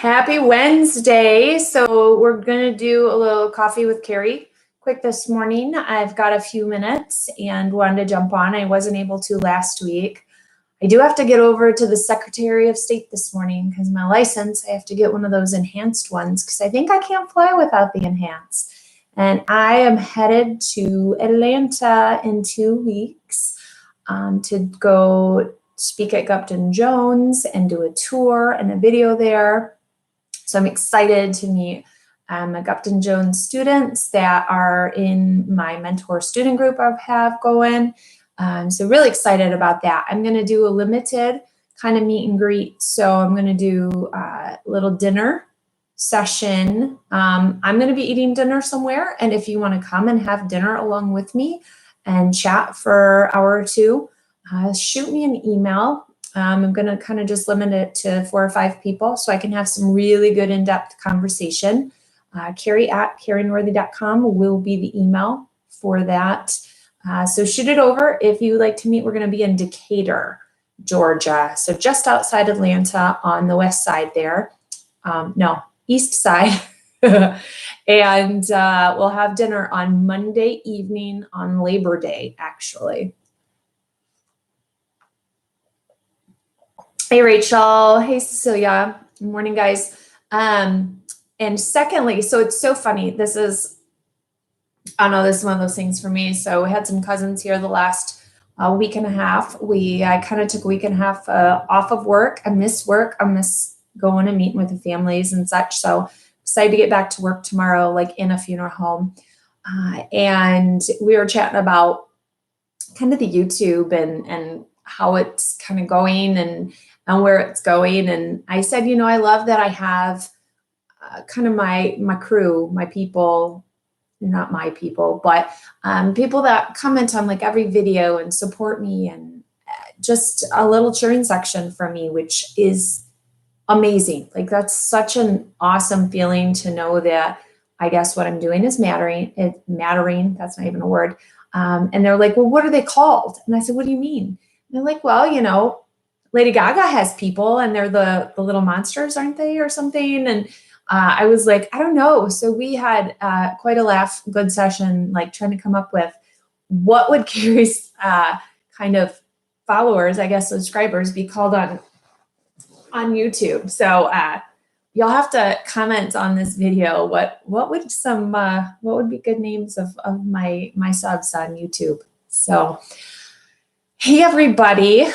Happy Wednesday. So we're going to do a little coffee with Kari quick this morning. I've got a few minutes and wanted to jump on. I wasn't able to last week. I do have to get over to the Secretary of State this morning because my license, I have to get one of those enhanced ones because I think I can't fly without the enhanced. And I am headed to Atlanta in 2 weeks to go speak at Gupton Jones and do a tour and a video there. So I'm excited to meet Gupton Jones students that are in my mentor student group I have going. So really excited about that. I'm going to do a limited kind of meet and greet. So I'm going to do a little dinner session. I'm going to be eating dinner somewhere. And if you want to come and have dinner along with me and chat for an hour or two, shoot me an email. I'm going to kind of just limit it to 4 or 5 people so I can have some really good in-depth conversation. Kari@karinorthy.com will be the email for that. So shoot it over if you would like to meet. We're going to be in Decatur, Georgia. So just outside Atlanta on the west side there. No, east side. And we'll have dinner on Monday evening on Labor Day, actually. Hey, Rachel. Hey, Cecilia. Good morning, guys. And secondly, so it's so funny. This is one of those things for me. So we had some cousins here the last week and a half. I kind of took a week and a half off of work. I miss work. I miss going and meeting with the families and such. So excited to get back to work tomorrow, like in a funeral home. And we were chatting about kind of the YouTube and how it's kind of going and where it's going. And I said, I love that I have kind of my crew, my people, not my people, but people that comment on like every video and support me and just a little cheering section for me, which is amazing. Like that's such an awesome feeling to know that I guess what I'm doing is mattering. That's not even a word. And they're like, well, what are they called? And I said, what do you mean? And they're like, well, Lady Gaga has people and they're the little monsters, aren't they, or something? And I was like, I don't know. So we had quite a laugh, good session, like trying to come up with what would Kari's kind of followers, I guess, subscribers be called on YouTube. So you'll have to comment on this video. What would be good names of my subs on YouTube? So, hey everybody.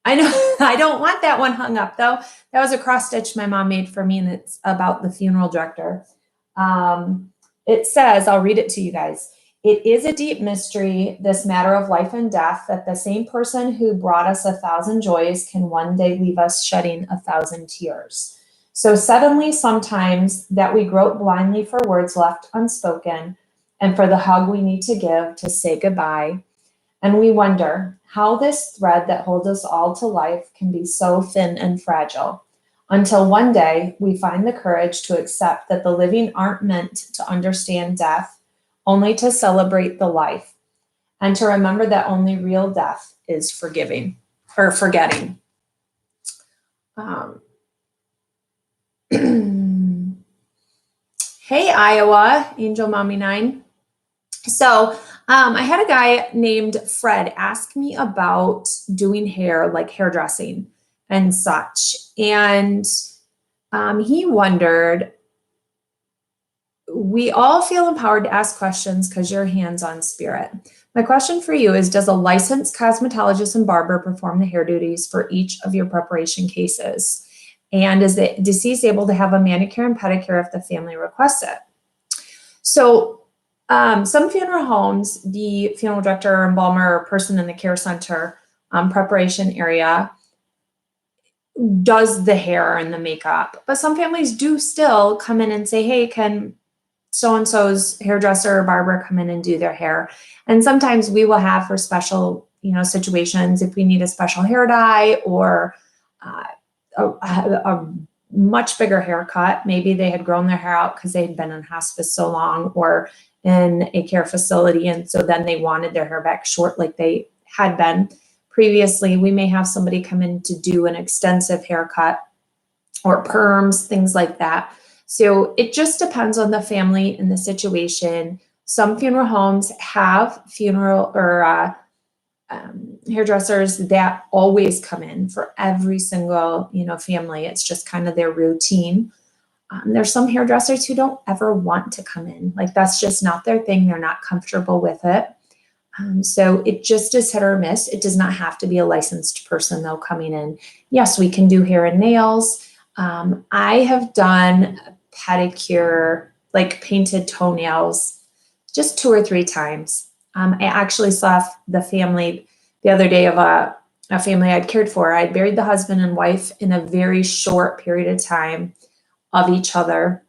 I know I don't want that one hung up though. That was a cross stitch my mom made for me, and it's about the funeral director. It says, I'll read it to you guys. It is a deep mystery, this matter of life and death, that the same person who brought us 1,000 joys can one day leave us shedding 1,000 tears. So suddenly, sometimes that we grope blindly for words left unspoken and for the hug we need to give to say goodbye. And we wonder how this thread that holds us all to life can be so thin and fragile, until one day we find the courage to accept that the living aren't meant to understand death, only to celebrate the life, and to remember that only real death is forgetting. Hey, Iowa, Angel Mommy 9. So I had a guy named Fred ask me about doing hair, like hairdressing and such. And he wondered, we all feel empowered to ask questions because you're hands-on spirit. My question for you is, does a licensed cosmetologist and barber perform the hair duties for each of your preparation cases? And is the deceased able to have a manicure and pedicure if the family requests it? So some funeral homes, the funeral director, embalmer, or person in the care center preparation area does the hair and the makeup. But some families do still come in and say, hey, can so-and-so's hairdresser or barber come in and do their hair? And sometimes we will have for special, situations, if we need a special hair dye or a much bigger haircut. Maybe they had grown their hair out because they had been in hospice so long or in a care facility. And so then they wanted their hair back short like they had been previously. We may have somebody come in to do an extensive haircut or perms, things like that. So it just depends on the family and the situation. Some funeral homes have funeral or hairdressers that always come in for every single, family. It's just kind of their routine. There's some hairdressers who don't ever want to come in. Like that's just not their thing. They're not comfortable with it. So it just is hit or miss. It does not have to be a licensed person though coming in. Yes, we can do hair and nails. I have done pedicure, like painted toenails, just 2 or 3 times. I actually saw the family the other day of a family I'd cared for. I'd buried the husband and wife in a very short period of time of each other.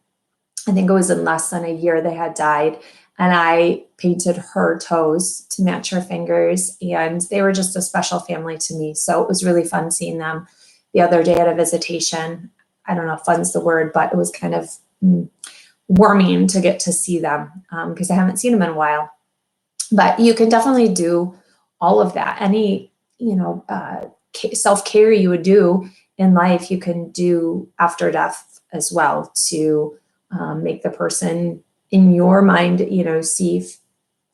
I think it was in less than a year they had died. And I painted her toes to match her fingers. And they were just a special family to me. So it was really fun seeing them the other day at a visitation. I don't know if fun's the word, but it was kind of warming to get to see them because I haven't seen them in a while. But you can definitely do all of that. Any, self-care you would do in life, you can do after death as well to make the person in your mind, see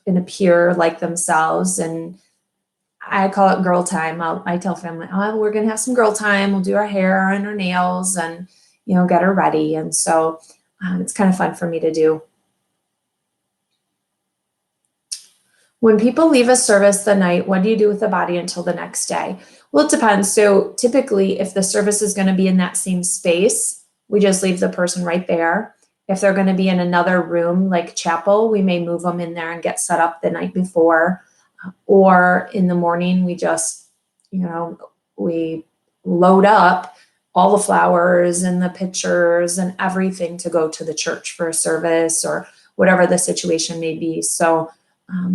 and appear like themselves. And I call it girl time. I tell family, we're going to have some girl time. We'll do our hair and our nails and, get her ready. And so it's kind of fun for me to do. When people leave a service the night, what do you do with the body until the next day? Well, it depends. So typically, if the service is going to be in that same space, we just leave the person right there. If they're going to be in another room like chapel, we may move them in there and get set up the night before. Or in the morning, we just, we load up all the flowers and the pictures and everything to go to the church for a service or whatever the situation may be. So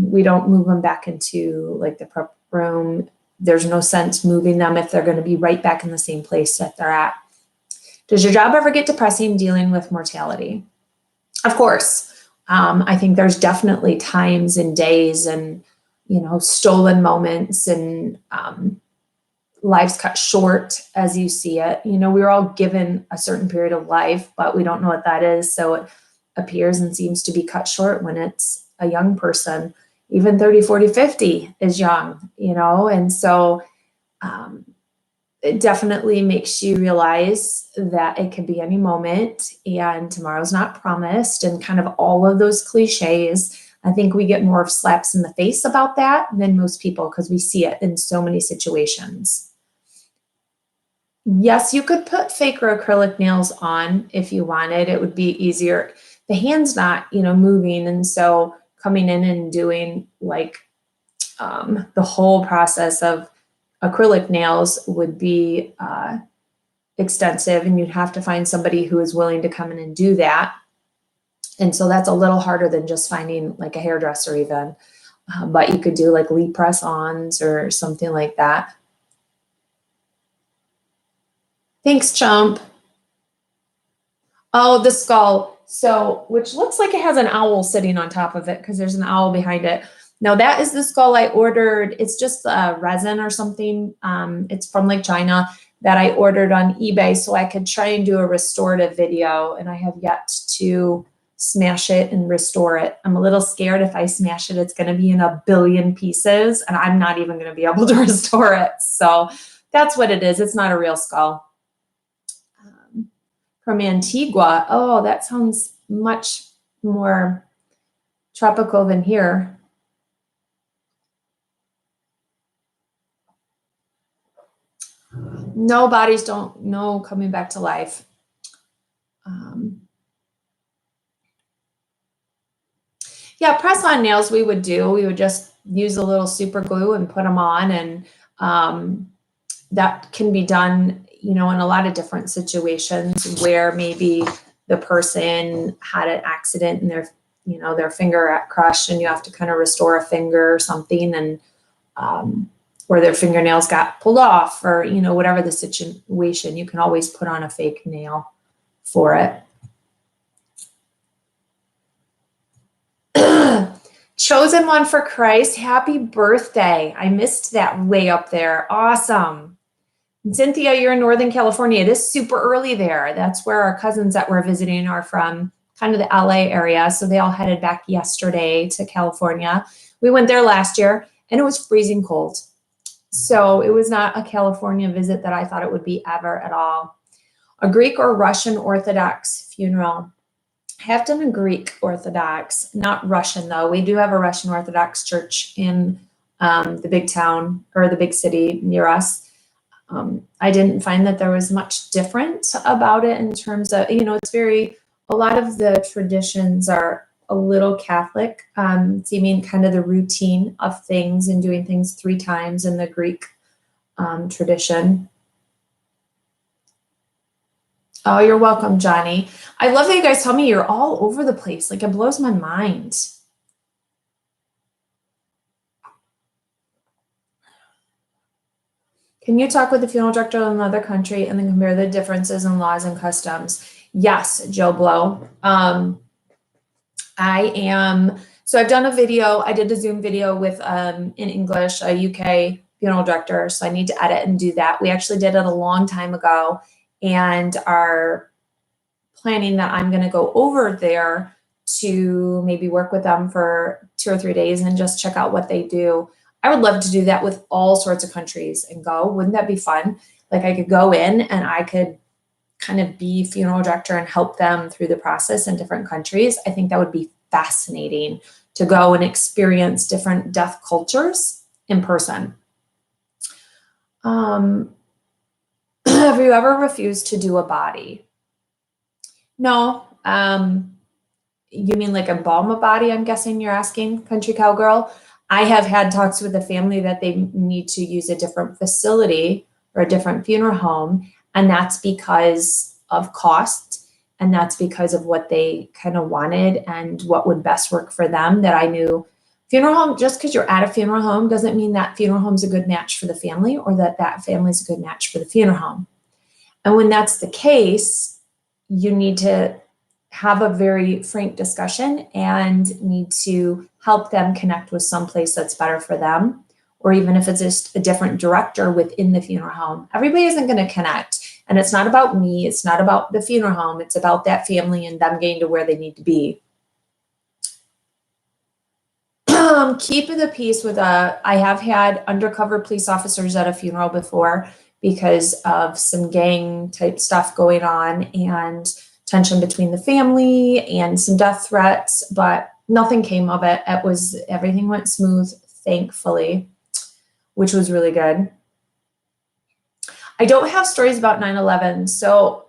we don't move them back into like the prep room. There's no sense moving them if they're going to be right back in the same place that they're at. Does your job ever get depressing dealing with mortality? Of course. I think there's definitely times and days and, stolen moments and lives cut short as you see it. We're all given a certain period of life, but we don't know what that is. So it appears and seems to be cut short when it's a young person. Even 30, 40, 50 is young, and so it definitely makes you realize that it could be any moment and tomorrow's not promised and kind of all of those cliches. I think we get more of slaps in the face about that than most people because we see it in so many situations. Yes, you could put fake or acrylic nails on if you wanted. It would be easier. The hand's not, moving. And so coming in and doing like the whole process of acrylic nails would be extensive, and you'd have to find somebody who is willing to come in and do that. And so that's a little harder than just finding like a hairdresser even. But you could do like lead press-ons or something like that. Thanks, Chump. Oh, the skull. So, which looks like it has an owl sitting on top of it because there's an owl behind it. Now that is the skull I ordered. It's just resin or something. It's from like China that I ordered on eBay so I could try and do a restorative video, and I have yet to smash it and restore it. I'm a little scared if I smash it, it's going to be in a billion pieces and I'm not even going to be able to restore it. So that's what it is. It's not a real skull. From Antigua. Oh, that sounds much more tropical than here. No, bodies don't know coming back to life. Yeah, press-on nails we would do. We would just use a little super glue and put them on, and that can be done, in a lot of different situations where maybe the person had an accident and their finger got crushed, and you have to kind of restore a finger or something, and or their fingernails got pulled off, or whatever the situation, you can always put on a fake nail for it. Chosen one for Christ. Happy birthday. I missed that way up there. Awesome. Cynthia, you're in Northern California. It is super early there. That's where our cousins that we're visiting are from, kind of the LA area. So they all headed back yesterday to California. We went there last year and it was freezing cold. So it was not a California visit that I thought it would be ever at all. A Greek or Russian Orthodox funeral. I have done a Greek Orthodox, not Russian though. We do have a Russian Orthodox church in the big town or the big city near us. I didn't find that there was much different about it in terms of, it's a lot of the traditions are a little Catholic, seeming kind of the routine of things and doing things 3 times in the Greek tradition. Oh, you're welcome, Johnny. I love that you guys tell me you're all over the place. Like, it blows my mind. Can you talk with the funeral director in another country and then compare the differences in laws and customs? Yes, Joe Blow. So I've done a video. I did a Zoom video with, in English, a UK funeral director. So I need to edit and do that. We actually did it a long time ago and are planning that I'm going to go over there to maybe work with them for 2 or 3 days and just check out what they do. I would love to do that with all sorts of countries and go. Wouldn't that be fun? Like, I could go in and I could kind of be funeral director and help them through the process in different countries. I think that would be fascinating to go and experience different death cultures in person. Have you ever refused to do a body? No. You mean like embalm a body, I'm guessing you're asking, Country Cowgirl? I have had talks with a family that they need to use a different facility or a different funeral home, and that's because of cost, and that's because of what they kind of wanted and what would best work for them. That I knew funeral home, just because you're at a funeral home doesn't mean that funeral home's a good match for the family or that that family's a good match for the funeral home. And when that's the case, you need to have a very frank discussion and need to help them connect with someplace that's better for them, or even if it's just a different director within the funeral home. Everybody isn't going to connect. And it's not about me. It's not about the funeral home. It's about that family and them getting to where they need to be. Keep the peace with I have had undercover police officers at a funeral before because of some gang type stuff going on and tension between the family and some death threats, but nothing came of it. Everything went smooth, thankfully, which was really good. I don't have stories about 9/11, so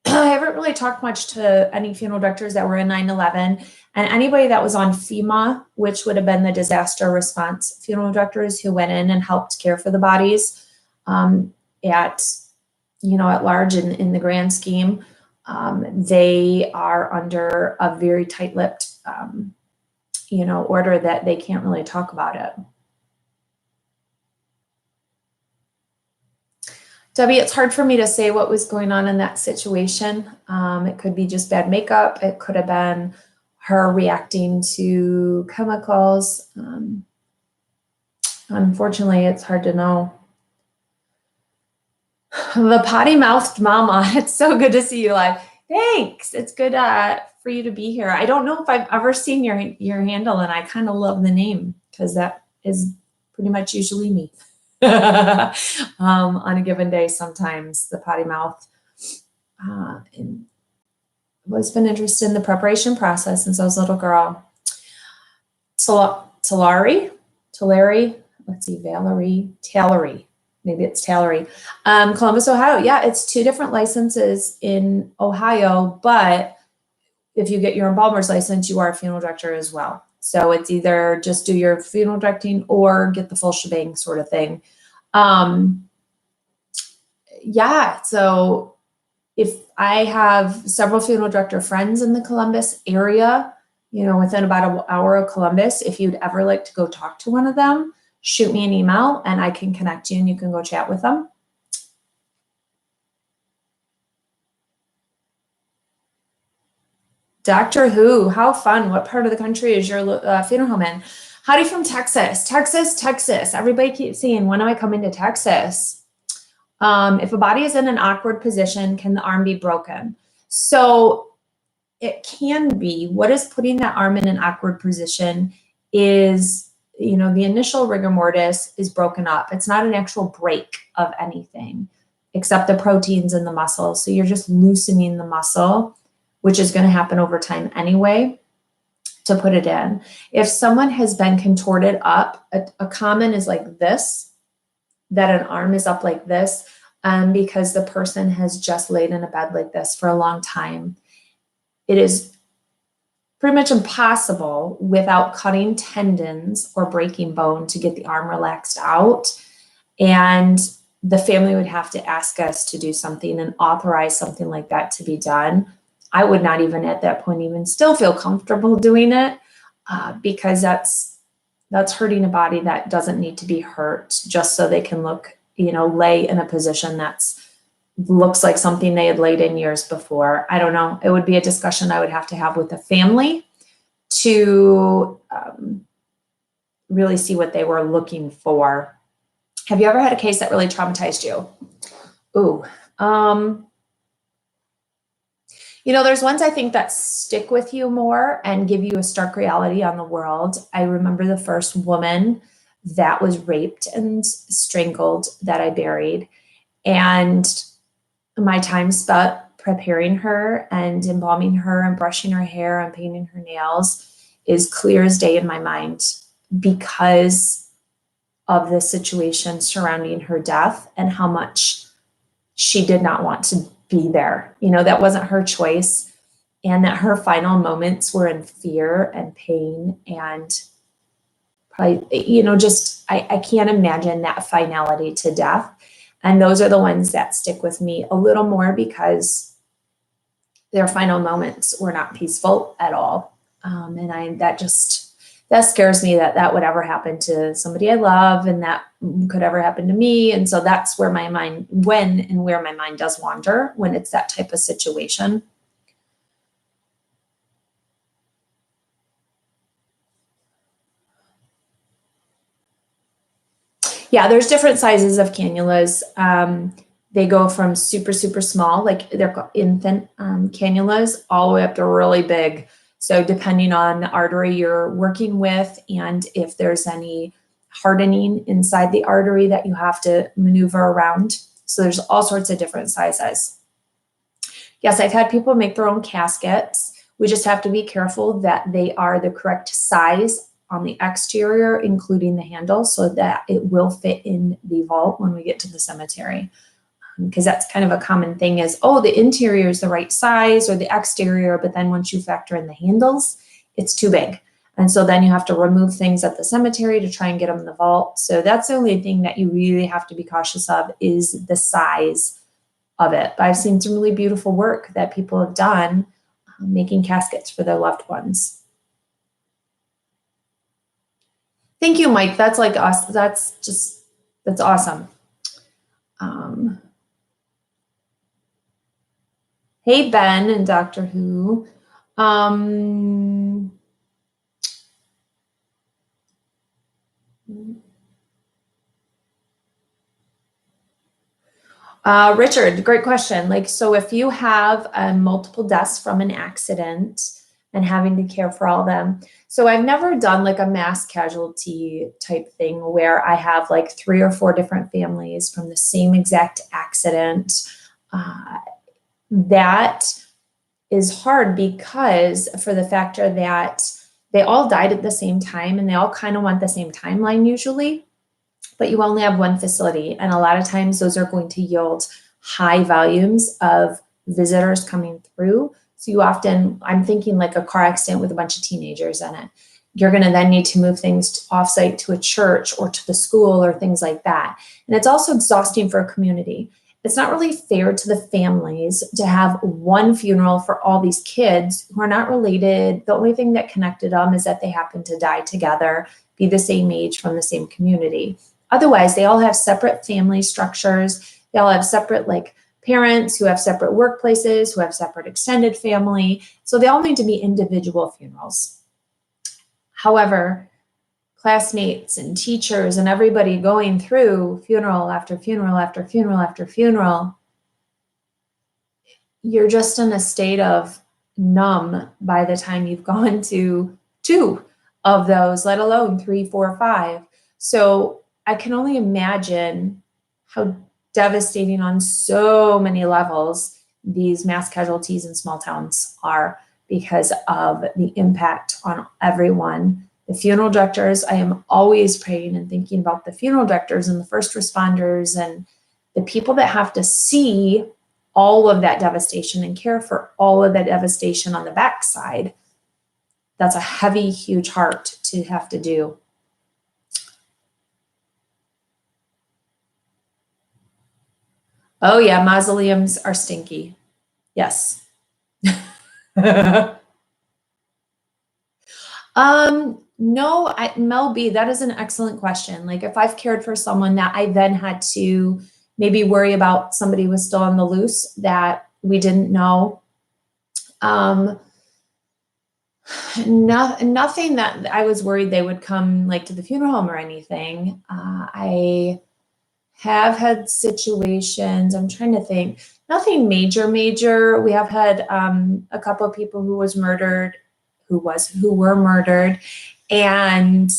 I haven't really talked much to any funeral directors that were in 9/11, and anybody that was on FEMA, which would have been the disaster response funeral directors who went in and helped care for the bodies at large in the grand scheme. They are under a very tight-lipped, order that they can't really talk about it. Debbie, it's hard for me to say what was going on in that situation. It could be just bad makeup. It could have been her reacting to chemicals. Unfortunately, it's hard to know. The potty-mouthed mama. It's so good to see you live. Thanks. It's good for you to be here. I don't know if I've ever seen your handle, and I kind of love the name because that is pretty much usually me on a given day. Sometimes the potty mouth. And I've always been interested in the preparation process since I was a little girl. Talari. Let's see, Tallery. Maybe it's Tallery. Columbus, Ohio. Yeah, it's 2 different licenses in Ohio, but if you get your embalmer's license, you are a funeral director as well. So it's either just do your funeral directing or get the full shebang sort of thing. Yeah, so if I have several funeral director friends in the Columbus area, within about an hour of Columbus, if you'd ever like to go talk to one of them, shoot me an email and I can connect you and you can go chat with them. Doctor Who, how fun. What part of the country is your funeral home in? Howdy from Texas. Texas. Everybody keeps saying, when am I coming to Texas? If a body is in an awkward position, can the arm be broken? So it can be. What is putting that arm in an awkward position is, you know, the initial rigor mortis is broken up. It's not an actual break of anything except the proteins in the muscle. So you're just loosening the muscle, which is going to happen over time anyway, to put it in. If someone has been contorted up, a common is like this, that an arm is up like this, because the person has just laid in a bed like this for a long time. It is pretty much impossible without cutting tendons or breaking bone to get the arm relaxed out. And the family would have to ask us to do something and authorize something like that to be done. I would not even at that point even still feel comfortable doing it, because that's hurting a body that doesn't need to be hurt just so they can look, you know, lay in a position that's looks like something they had laid in years before. I don't know. It would be a discussion I would have to have with the family to really see what they were looking for. Have you ever had a case that really traumatized you? Ooh. You know, there's ones I think that stick with you more and give you a stark reality on the world. I remember the first woman that was raped and strangled that I buried. And my time spent preparing her and embalming her and brushing her hair and painting her nails is clear as day in my mind because of the situation surrounding her death and how much she did not want to be there. You know, that wasn't her choice, and that her final moments were in fear and pain and probably, you know, just I can't imagine that finality to death. And those are the ones that stick with me a little more because their final moments were not peaceful at all. And that scares me that would ever happen to somebody I love and that could ever happen to me. And so that's where my mind, where my mind does wander when it's that type of situation. Yeah, there's different sizes of cannulas. They go from super, super small, like they're called infant cannulas, all the way up to really big. So depending on the artery you're working with and if there's any hardening inside the artery that you have to maneuver around. So there's all sorts of different sizes. Yes, I've had people make their own caskets. We just have to be careful that they are the correct size on the exterior, including the handle, so that it will fit in the vault when we get to the cemetery. Because that's kind of a common thing is, oh, the interior is the right size or the exterior, but then once you factor in the handles, it's too big. And so then you have to remove things at the cemetery to try and get them in the vault. So that's the only thing that you really have to be cautious of is the size of it. But I've seen some really beautiful work that people have done making caskets for their loved ones. Thank you, Mike. That's like us. That's awesome. Hey, Ben and Doctor Who. Richard, great question. Like, so if you have multiple deaths from an accident and having to care for all of them. So I've never done like a mass casualty type thing where I have like 3 or 4 different families from the same exact accident. That is hard because for the factor that they all died at the same time and they all kind of want the same timeline usually, but you only have one facility. And a lot of times those are going to yield high volumes of visitors coming through. So you often, I'm thinking like a car accident with a bunch of teenagers in it. You're going to then need to move things offsite to a church or to the school or things like that. And it's also exhausting for a community. It's not really fair to the families to have one funeral for all these kids who are not related. The only thing that connected them is that they happen to die together, be the same age from the same community. Otherwise, they all have separate family structures. They all have separate like parents who have separate workplaces, who have separate extended family. So they all need to be individual funerals. However, classmates and teachers and everybody going through funeral after funeral after funeral after funeral, you're just in a state of numb by the time you've gone to 2 of those, let alone 3, 4, 5. So I can only imagine how devastating on so many levels these mass casualties in small towns are because of the impact on everyone. The funeral directors, I am always praying and thinking about the funeral directors and the first responders and the people that have to see all of that devastation and care for all of that devastation on the backside. That's a heavy, huge heart to have to do. Oh yeah, mausoleums are stinky. Yes. No, Mel B, that is an excellent question. Like if I've cared for someone that I then had to maybe worry about somebody was still on the loose that we didn't know. Nothing that I was worried they would come like to the funeral home or anything. I have had situations, I'm trying to think, nothing major. We have had a couple of people who were murdered, and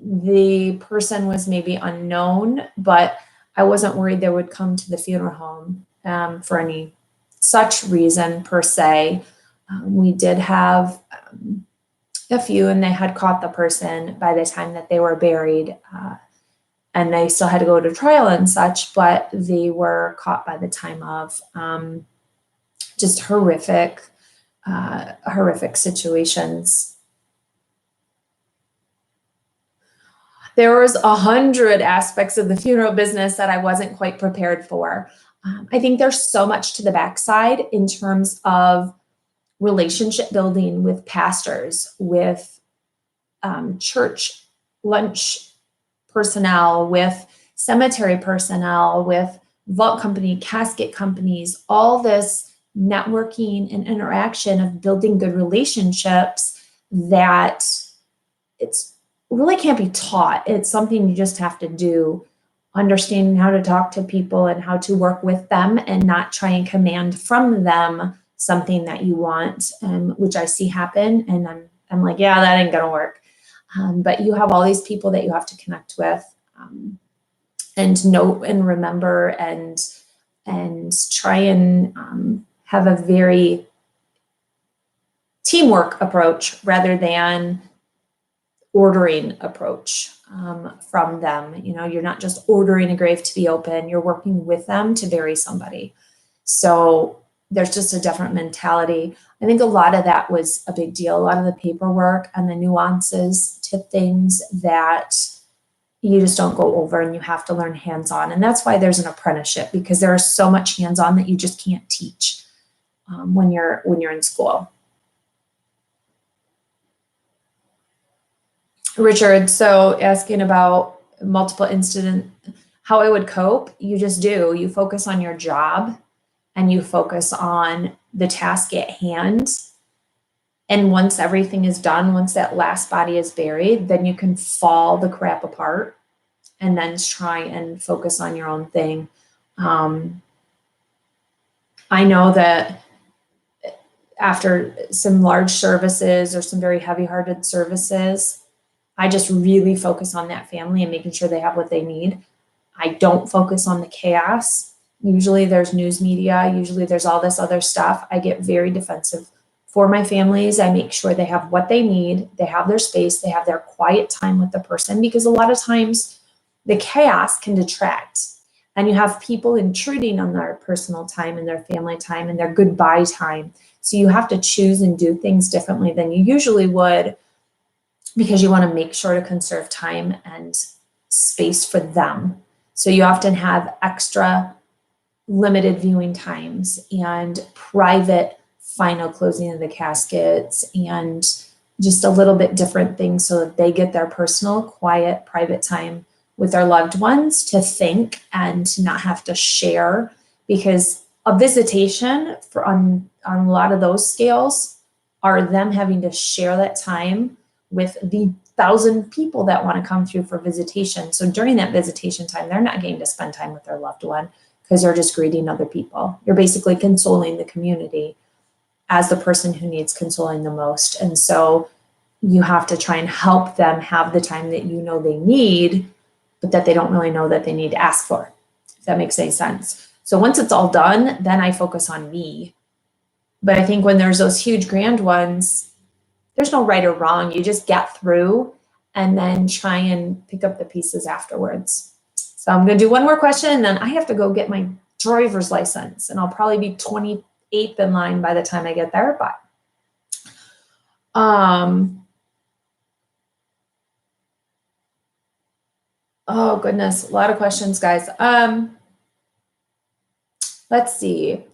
the person was maybe unknown, but I wasn't worried they would come to the funeral home for any such reason per se. We did have a few, and they had caught the person by the time that they were buried, and they still had to go to trial and such, but they were caught by the time of just horrific situations. There was 100 aspects of the funeral business that I wasn't quite prepared for. I think there's so much to the backside in terms of relationship building with pastors, with church lunch personnel, with cemetery personnel, with vault company, casket companies, all this networking and interaction of building good relationships that it's really can't be taught. It's something you just have to do, understanding how to talk to people and how to work with them and not try and command from them something that you want, which I see happen. And I'm like, yeah, that ain't gonna work. But you have all these people that you have to connect with and note and remember and try and have a very teamwork approach rather than ordering approach from them. You know, you're not just ordering a grave to be open, you're working with them to bury somebody. So there's just a different mentality. I think a lot of that was a big deal. A lot of the paperwork and the nuances to things that you just don't go over, and you have to learn hands-on. And that's why there's an apprenticeship, because there is so much hands-on that you just can't teach when you're in school. Richard, so asking about multiple incident, how I would cope, you just do. You focus on your job and you focus on the task at hand. And once everything is done, once that last body is buried, then you can fall the crap apart and then try and focus on your own thing. I know that after some large services or some very heavy-hearted services, I just really focus on that family and making sure they have what they need. I don't focus on the chaos. Usually there's news media. Usually there's all this other stuff. I get very defensive for my families. I make sure they have what they need. They have their space. They have their quiet time with the person, because a lot of times the chaos can detract, and you have people intruding on their personal time and their family time and their goodbye time. So you have to choose and do things differently than you usually would, because you want to make sure to conserve time and space for them. So you often have extra limited viewing times and private final closing of the caskets and just a little bit different things so that they get their personal, quiet, private time with their loved ones to think and to not have to share, because a visitation on a lot of those scales are them having to share that time with the 1,000 people that want to come through for visitation. So during that visitation time, they're not getting to spend time with their loved one because they're just greeting other people. You're basically consoling the community as the person who needs consoling the most. And so you have to try and help them have the time that you know they need, but that they don't really know that they need to ask for, if that makes any sense. So once it's all done, then I focus on me. But I think when there's those huge grand ones, there's no right or wrong. You just get through and then try and pick up the pieces afterwards. So I'm going to do one more question, and then I have to go get my driver's license, and I'll probably be 28th in line by the time I get there. But oh goodness, a lot of questions, guys. Let's see.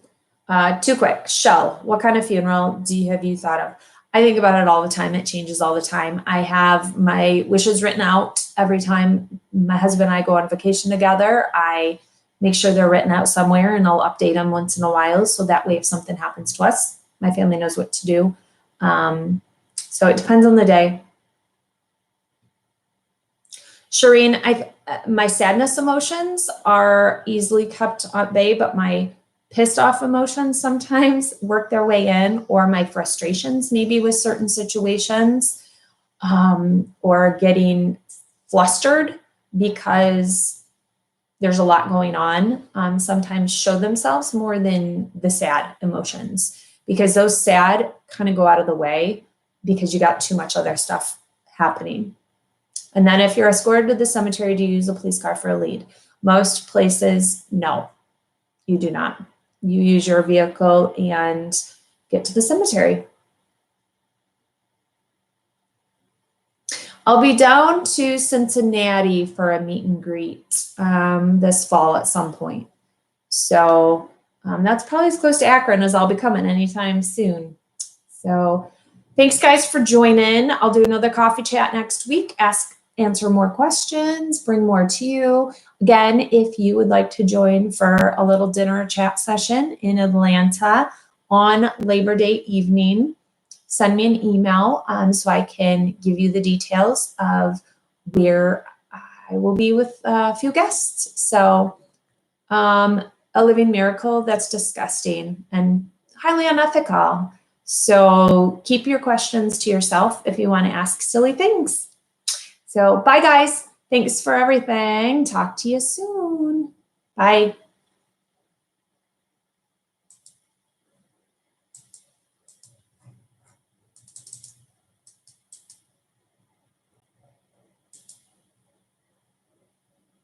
Too quick. Shell, what kind of funeral have you thought of? I think about it all the time. It changes all the time. I have my wishes written out every time my husband and I go on vacation together. I make sure they're written out somewhere, and I'll update them once in a while. So that way, if something happens to us, my family knows what to do. So it depends on the day. Shireen, my sadness emotions are easily kept at bay, but my pissed off emotions sometimes work their way in, or my frustrations maybe with certain situations, or getting flustered because there's a lot going on, sometimes show themselves more than the sad emotions, because those sad kind of go out of the way because you got too much other stuff happening. And then if you're escorted to the cemetery, do you use a police car for a lead? Most places, no, you do not. You use your vehicle and get to the cemetery. I'll be down to Cincinnati for a meet and greet this fall at some point. So that's probably as close to Akron as I'll be coming anytime soon. So thanks, guys, for joining. I'll do another coffee chat next week. Answer more questions, bring more to you. Again, if you would like to join for a little dinner chat session in Atlanta on Labor Day evening, send me an email so I can give you the details of where I will be with a few guests. So a living miracle, that's disgusting and highly unethical. So keep your questions to yourself if you want to ask silly things. So bye, guys. Thanks for everything. Talk to you soon. Bye.